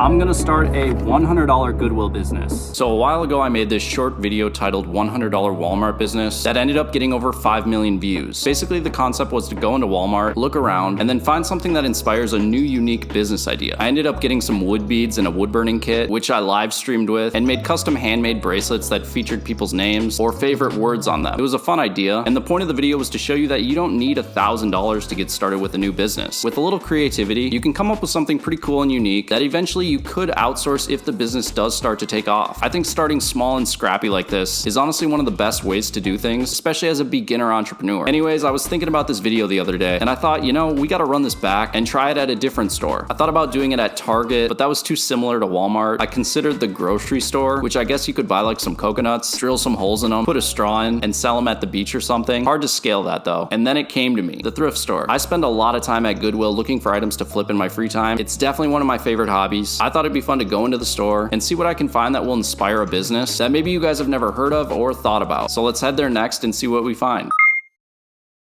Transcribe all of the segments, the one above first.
I'm gonna start a $100 Goodwill business. So a while ago I made this short video titled $100 Walmart business that ended up getting over 5 million views. Basically the concept was to go into Walmart, look around, and then find something that inspires a new unique business idea. I ended up getting some wood beads and a wood burning kit, which I live streamed with, and made custom handmade bracelets that featured people's names or favorite words on them. It was a fun idea, and the point of the video was to show you that you don't need $1,000 to get started with a new business. With a little creativity, you can come up with something pretty cool and unique that eventually you could outsource if the business does start to take off. I think starting small and scrappy like this is honestly one of the best ways to do things, especially as a beginner entrepreneur. Anyways, I was thinking about this video the other day, and I thought, you know, we gotta run this back and try it at a different store. I thought about doing it at Target, but that was too similar to Walmart. I considered the grocery store, which I guess you could buy like some coconuts, drill some holes in them, put a straw in, and sell them at the beach or something. Hard to scale that though. And then it came to me, the thrift store. I spend a lot of time at Goodwill looking for items to flip in my free time. It's definitely one of my favorite hobbies. I thought it'd be fun to go into the store and see what I can find that will inspire a business that maybe you guys have never heard of or thought about. So let's head there next and see what we find.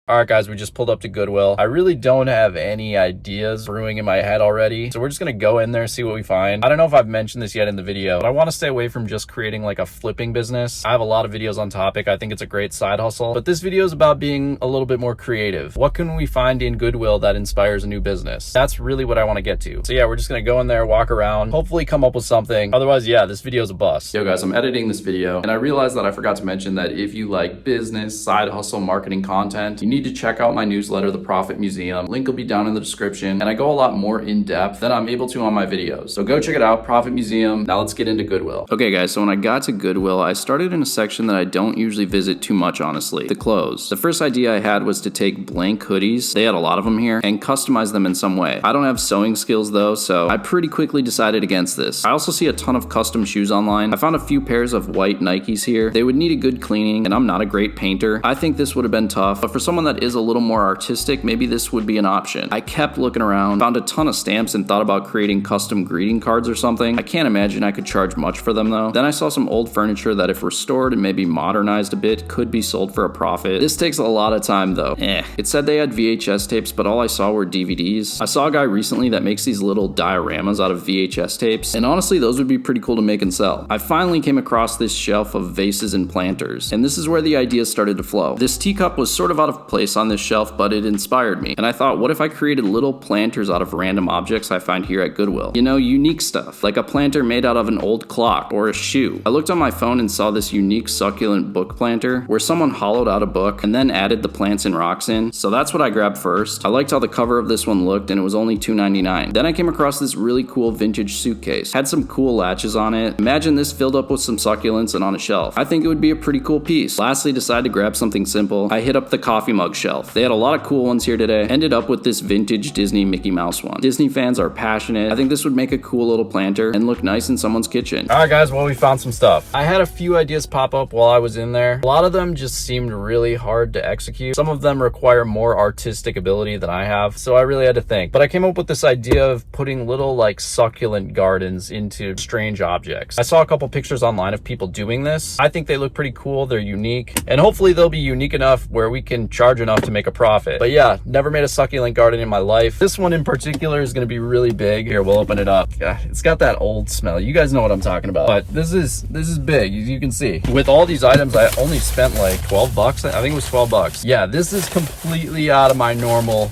Alright guys, we just pulled up to Goodwill. I really don't have any ideas brewing in my head already, so we're just gonna go in there, see what we find. I don't know if I've mentioned this yet in the video, but I want to stay away from just creating like a flipping business. I have a lot of videos on topic. I think it's a great side hustle, but this video is about being a little bit more creative. What can we find in Goodwill that inspires a new business? That's really what I want to get to. So yeah, we're just gonna go in there, walk around, hopefully come up with something. Otherwise, yeah, this video is a bust. Yo guys, I'm editing this video, and I realized that I forgot to mention that if you like business, side hustle, marketing content, you need to check out my newsletter, The Profit Museum. Link will be down in the description, and I go a lot more in depth than I'm able to on my videos. So go check it out, Profit Museum. Now let's get into Goodwill. Okay guys, so when I got to Goodwill, I started in a section that I don't usually visit too much, honestly. The clothes. The first idea I had was to take blank hoodies, they had a lot of them here, and customize them in some way. I don't have sewing skills though, so I pretty quickly decided against this. I also see a ton of custom shoes online. I found a few pairs of white Nikes here. They would need a good cleaning, and I'm not a great painter. I think this would have been tough, but for someone that is a little more artistic, maybe this would be an option. I kept looking around, found a ton of stamps, and thought about creating custom greeting cards or something. I can't imagine I could charge much for them though. Then I saw some old furniture that if restored and maybe modernized a bit, could be sold for a profit. This takes a lot of time though. It said they had VHS tapes, but all I saw were DVDs. I saw a guy recently that makes these little dioramas out of VHS tapes, and honestly those would be pretty cool to make and sell. I finally came across this shelf of vases and planters, and this is where the ideas started to flow. This teacup was sort of out of place on this shelf, but it inspired me, and I thought, what if I created little planters out of random objects I find here at Goodwill? You know, unique stuff, like a planter made out of an old clock or a shoe. I looked on my phone and saw this unique succulent book planter where someone hollowed out a book and then added the plants and rocks in, so that's what I grabbed first. I liked how the cover of this one looked, and it was only $2.99. Then I came across this really cool vintage suitcase. Had some cool latches on it. Imagine this filled up with some succulents and on a shelf. I think it would be a pretty cool piece. Lastly, decided to grab something simple. I hit up the coffee mug shelf. They had a lot of cool ones here today. Ended up with this vintage Disney Mickey Mouse one. Disney fans are passionate. I think this would make a cool little planter and look nice in someone's kitchen. Alright guys, well we found some stuff. I had a few ideas pop up while I was in there. A lot of them just seemed really hard to execute. Some of them require more artistic ability than I have, so I really had to think. But I came up with this idea of putting little like succulent gardens into strange objects. I saw a couple pictures online of people doing this. I think they look pretty cool, they're unique, and hopefully they'll be unique enough where we can charge enough to make a profit. But yeah, never made a succulent garden in my life. This one in particular is gonna be really big. Here, we'll open it up. Yeah, it's got that old smell. You guys know what I'm talking about. But this is big, as you can see. With all these items, I only spent like 12 bucks. I think it was 12 bucks. Yeah, this is completely out of my normal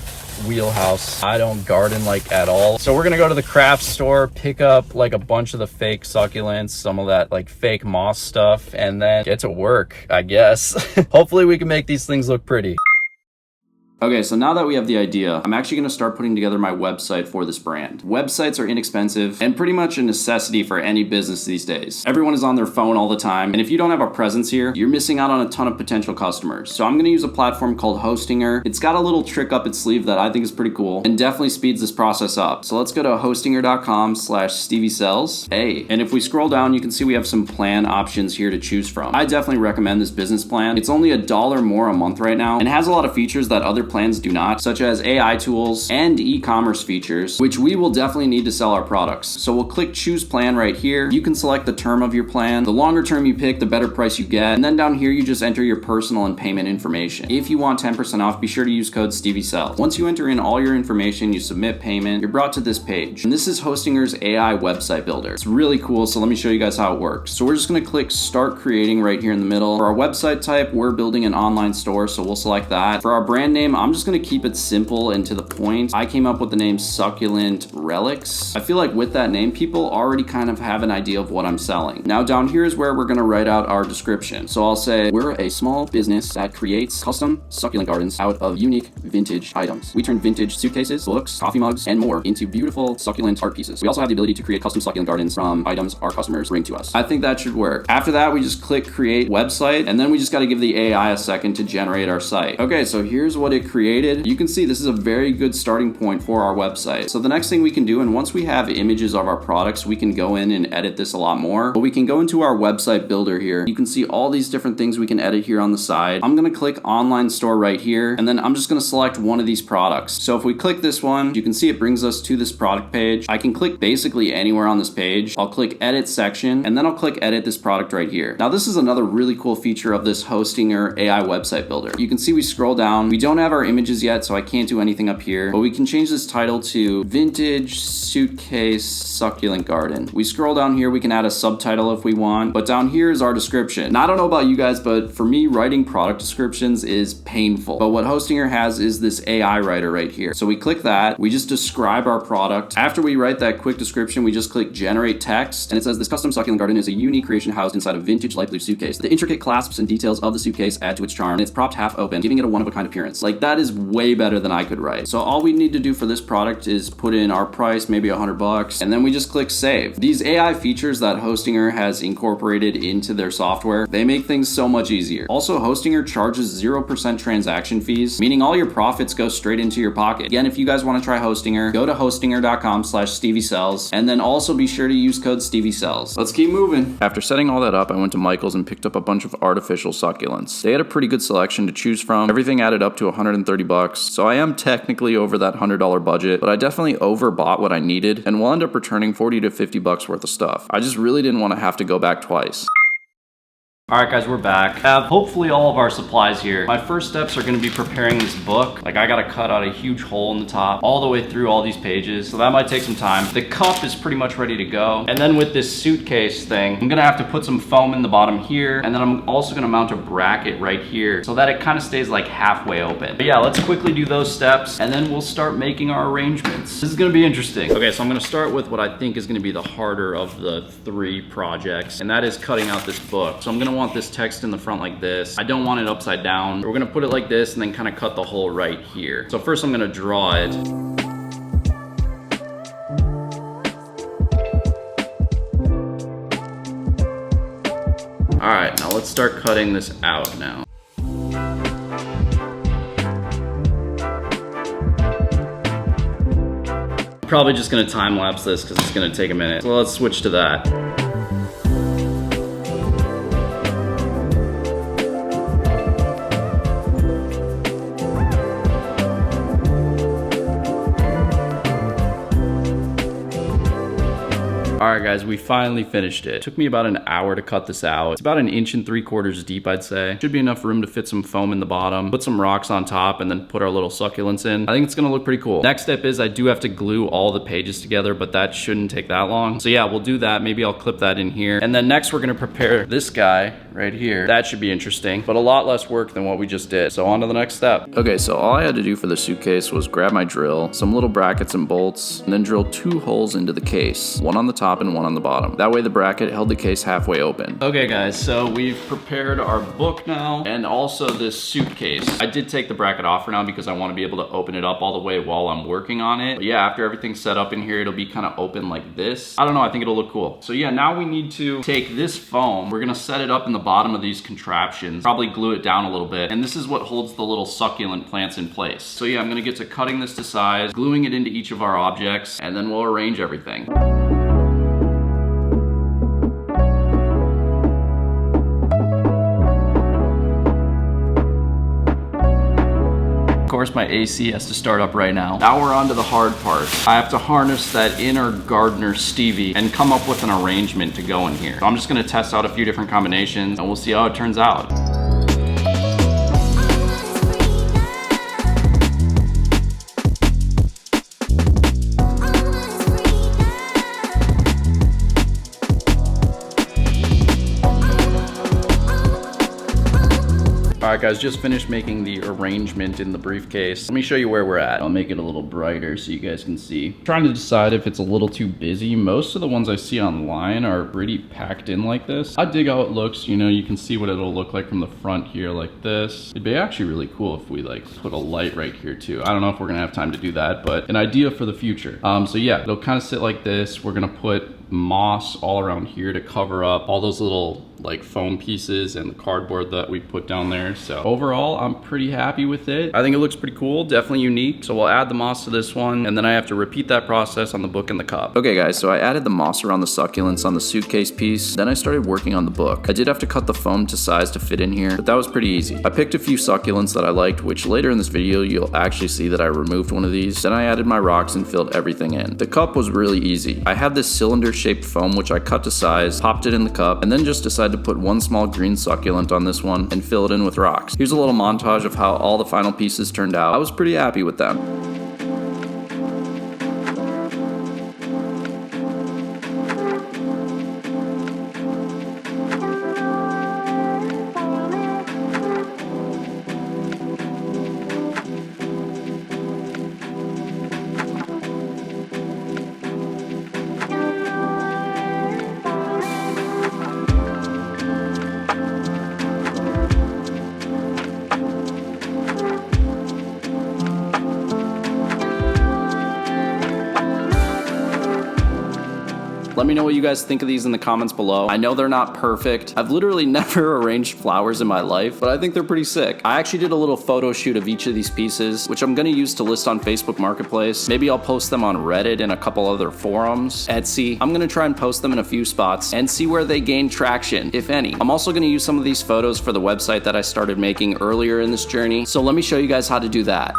wheelhouse. I don't garden like at all. So we're gonna go to the craft store, pick up like a bunch of the fake succulents, some of that like fake moss stuff, and then get to work, I guess. Hopefully we can make these things look pretty. Okay, so now that we have the idea, I'm actually going to start putting together my website for this brand. Websites are inexpensive and pretty much a necessity for any business these days. Everyone is on their phone all the time, and if you don't have a presence here, you're missing out on a ton of potential customers. So I'm going to use a platform called Hostinger. It's got a little trick up its sleeve that I think is pretty cool and definitely speeds this process up. So let's go to hostinger.com/StevieSells. Hey, and if we scroll down, you can see we have some plan options here to choose from. I definitely recommend this business plan. It's only $1 more a month right now and has a lot of features that other plans do not, such as AI tools and e-commerce features, which we will definitely need to sell our products. So we'll click choose plan right here. You can select the term of your plan. The longer term you pick, the better price you get. And then down here, you just enter your personal and payment information. If you want 10% off, be sure to use code StevieSells. Once you enter in all your information, you submit payment, you're brought to this page. And this is Hostinger's AI website builder. It's really cool, so let me show you guys how it works. So we're just gonna click start creating right here in the middle. For our website type, we're building an online store, so we'll select that. For our brand name, I'm just gonna keep it simple and to the point. I came up with the name Succulent Relics. I feel like with that name, people already kind of have an idea of what I'm selling. Now down here is where we're gonna write out our description. So I'll say, we're a small business that creates custom succulent gardens out of unique vintage items. We turn vintage suitcases, books, coffee mugs, and more into beautiful succulent art pieces. We also have the ability to create custom succulent gardens from items our customers bring to us. I think that should work. After that, we just click create website, and then we just gotta give the AI a second to generate our site. Okay, so here's what it created. You can see this is a very good starting point for our website. So the next thing we can do, and once we have images of our products, we can go in and edit this a lot more. But we can go into our website builder here. You can see all these different things we can edit here on the side. I'm gonna click online store right here, and then I'm just gonna select one of these products. So if we click this one, you can see it brings us to this product page. I can click basically anywhere on this page. I'll click edit section, and then I'll click edit this product right here. Now this is another really cool feature of this Hostinger AI website builder. You can see we scroll down. We don't have our images yet, so I can't do anything up here, but we can change this title to Vintage Suitcase Succulent Garden. We scroll down here, we can add a subtitle if we want, but down here is our description. Now I don't know about you guys, but for me, writing product descriptions is painful. But what Hostinger has is this AI writer right here. So we click that, we just describe our product. After we write that quick description, we just click generate text, and it says this custom succulent garden is a unique creation housed inside a vintage light blue suitcase. The intricate clasps and details of the suitcase add to its charm, and it's propped half open, giving it a one-of-a-kind appearance. Like, that is way better than I could write. So all we need to do for this product is put in our price, maybe $100, and then we just click save. These AI features that Hostinger has incorporated into their software, they make things so much easier. Also, Hostinger charges 0% transaction fees, meaning all your profits go straight into your pocket. Again, if you guys want to try Hostinger, go to hostinger.com/StevieSells, and then also be sure to use code StevieSells. Let's keep moving. After setting all that up, I went to Michael's and picked up a bunch of artificial succulents. They had a pretty good selection to choose from. Everything added up to $130, so I am technically over that $100 budget, but I definitely overbought what I needed, and will end up returning $40 to $50 worth of stuff. I just really didn't want to have to go back twice. Alright guys, we're back. I have hopefully all of our supplies here. My first steps are going to be preparing this book. Like, I gotta cut out a huge hole in the top all the way through all these pages, so that might take some time. The cup is pretty much ready to go. And then with this suitcase thing, I'm gonna have to put some foam in the bottom here, and then I'm also gonna mount a bracket right here so that it kind of stays like halfway open. But yeah, let's quickly do those steps, and then we'll start making our arrangements. This is gonna be interesting. Okay, so I'm gonna start with what I think is gonna be the harder of the three projects, and that is cutting out this book. So I'm gonna want this text in the front like this. I don't want it upside down. We're gonna put it like this and then kind of cut the hole right here. So first I'm gonna draw it. All right, now let's start cutting this out now. I'm probably just gonna time lapse this because it's gonna take a minute. So let's switch to that. Alright guys, we finally finished it. It took me about an hour to cut this out. It's about 1 3/4 inches deep, I'd say. Should be enough room to fit some foam in the bottom, put some rocks on top, and then put our little succulents in. I think it's gonna look pretty cool. Next step is I do have to glue all the pages together, but that shouldn't take that long. So yeah, we'll do that. Maybe I'll clip that in here. And then next we're gonna prepare this guy right here. That should be interesting, but a lot less work than what we just did. So on to the next step. Okay, so all I had to do for the suitcase was grab my drill, some little brackets and bolts, and then drill 2 holes into the case, one on the top and one on the bottom. That way the bracket held the case halfway open. Okay guys, so we've prepared our book now and also this suitcase. I did take the bracket off for now because I want to be able to open it up all the way while I'm working on it. But yeah, after everything's set up in here, it'll be kind of open like this. I don't know, I think it'll look cool. So yeah, now we need to take this foam. We're gonna set it up in the bottom of these contraptions, probably glue it down a little bit. And this is what holds the little succulent plants in place. So yeah, I'm gonna get to cutting this to size, gluing it into each of our objects, and then we'll arrange everything. Of course, course, my AC has to start up right now. Now we're on to the hard part. I have to harness that inner gardener Stevie and come up with an arrangement to go in here. So I'm just gonna test out a few different combinations and we'll see how it turns out. Alright guys, just finished making the arrangement in the briefcase. Let me show you where we're at. I'll make it a little brighter so you guys can see. I'm trying to decide if it's a little too busy. Most of the ones I see online are pretty packed in like this. I dig how it looks, you know, you can see what it'll look like from the front here like this. It'd be actually really cool if we like put a light right here too. I don't know if we're gonna have time to do that, but an idea for the future. So yeah, it'll kind of sit like this. We're gonna put moss all around here to cover up all those little like foam pieces and the cardboard that we put down there. So overall, I'm pretty happy with it. I think it looks pretty cool, definitely unique. So we'll add the moss to this one, and then I have to repeat that process on the book and the cup. Okay guys, so I added the moss around the succulents on the suitcase piece. Then I started working on the book. I did have to cut the foam to size to fit in here, but that was pretty easy. I picked a few succulents that I liked, which later in this video, you'll actually see that I removed one of these. Then I added my rocks and filled everything in. The cup was really easy. I had this cylinder shaped foam, which I cut to size, popped it in the cup, and then just decided to put one small green succulent on this one and fill it in with rocks. Here's a little montage of how all the final pieces turned out. I was pretty happy with them. Let me know what you guys think of these in the comments below. I know they're not perfect. I've literally never arranged flowers in my life, but I think they're pretty sick. I actually did a little photo shoot of each of these pieces, which I'm gonna use to list on Facebook Marketplace. Maybe I'll post them on Reddit and a couple other forums, Etsy. I'm gonna try and post them in a few spots and see where they gain traction, if any. I'm also gonna use some of these photos for the website that I started making earlier in this journey. So let me show you guys how to do that.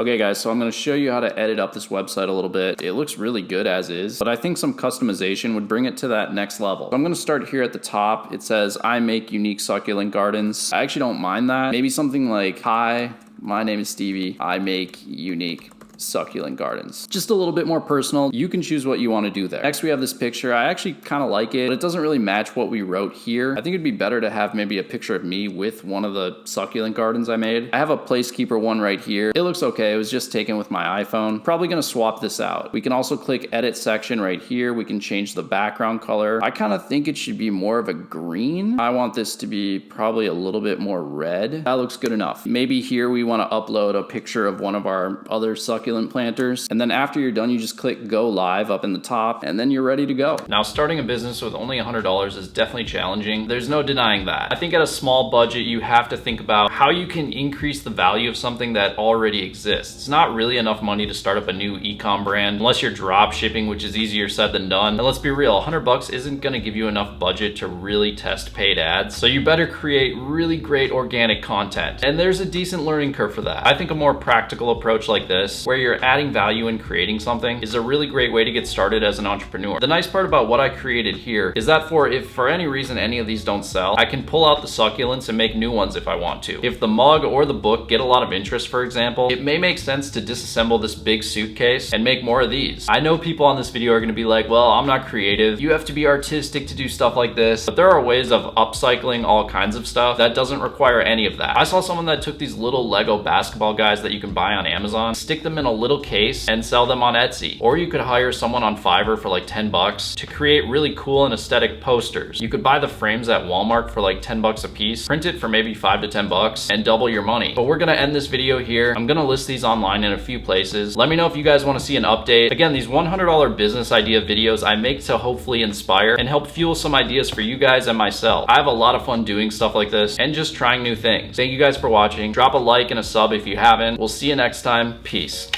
Okay guys, so I'm going to show you how to edit up this website a little bit. It looks really good as is, but I think some customization would bring it to that next level. So I'm going to start here at the top. It says, I make unique succulent gardens. I actually don't mind that. Maybe something like, hi, my name is Stevie. I make unique succulent gardens. Just a little bit more personal. You can choose what you want to do there. Next we have this picture. I actually kind of like it, but it doesn't really match what we wrote here. I think it'd be better to have maybe a picture of me with one of the succulent gardens I made. I have a placekeeper one right here. It looks okay. It was just taken with my iPhone. Probably gonna swap this out. We can also click edit section right here. We can change the background color. I kind of think it should be more of a green. I want this to be probably a little bit more red. That looks good enough. Maybe here we want to upload a picture of one of our other succulent planters, and then after you're done, you just click go live up in the top, and then you're ready to go. Now, starting a business with only $100 is definitely challenging. There's no denying that. I think at a small budget, you have to think about how you can increase the value of something that already exists. It's not really enough money to start up a new e-com brand unless you're drop shipping, which is easier said than done. And let's be real, $100 isn't gonna give you enough budget to really test paid ads. So you better create really great organic content. And there's a decent learning curve for that. I think a more practical approach like this, where you're adding value in creating something, is a really great way to get started as an entrepreneur. The nice part about what I created here is that if for any reason any of these don't sell, I can pull out the succulents and make new ones if I want to. If the mug or the book get a lot of interest, for example, it may make sense to disassemble this big suitcase and make more of these. I know people on this video are gonna be like, well, I'm not creative. You have to be artistic to do stuff like this. But there are ways of upcycling all kinds of stuff that doesn't require any of that. I saw someone that took these little Lego basketball guys that you can buy on Amazon, stick them in a little case and sell them on Etsy. Or you could hire someone on Fiverr for like 10 bucks to create really cool and aesthetic posters. You could buy the frames at Walmart for like 10 bucks a piece, print it for maybe 5 to 10 bucks and double your money. But we're gonna end this video here. I'm gonna list these online in a few places. Let me know if you guys wanna see an update. Again, these $100 business idea videos I make to hopefully inspire and help fuel some ideas for you guys and myself. I have a lot of fun doing stuff like this and just trying new things. Thank you guys for watching. Drop a like and a sub if you haven't. We'll see you next time. Peace.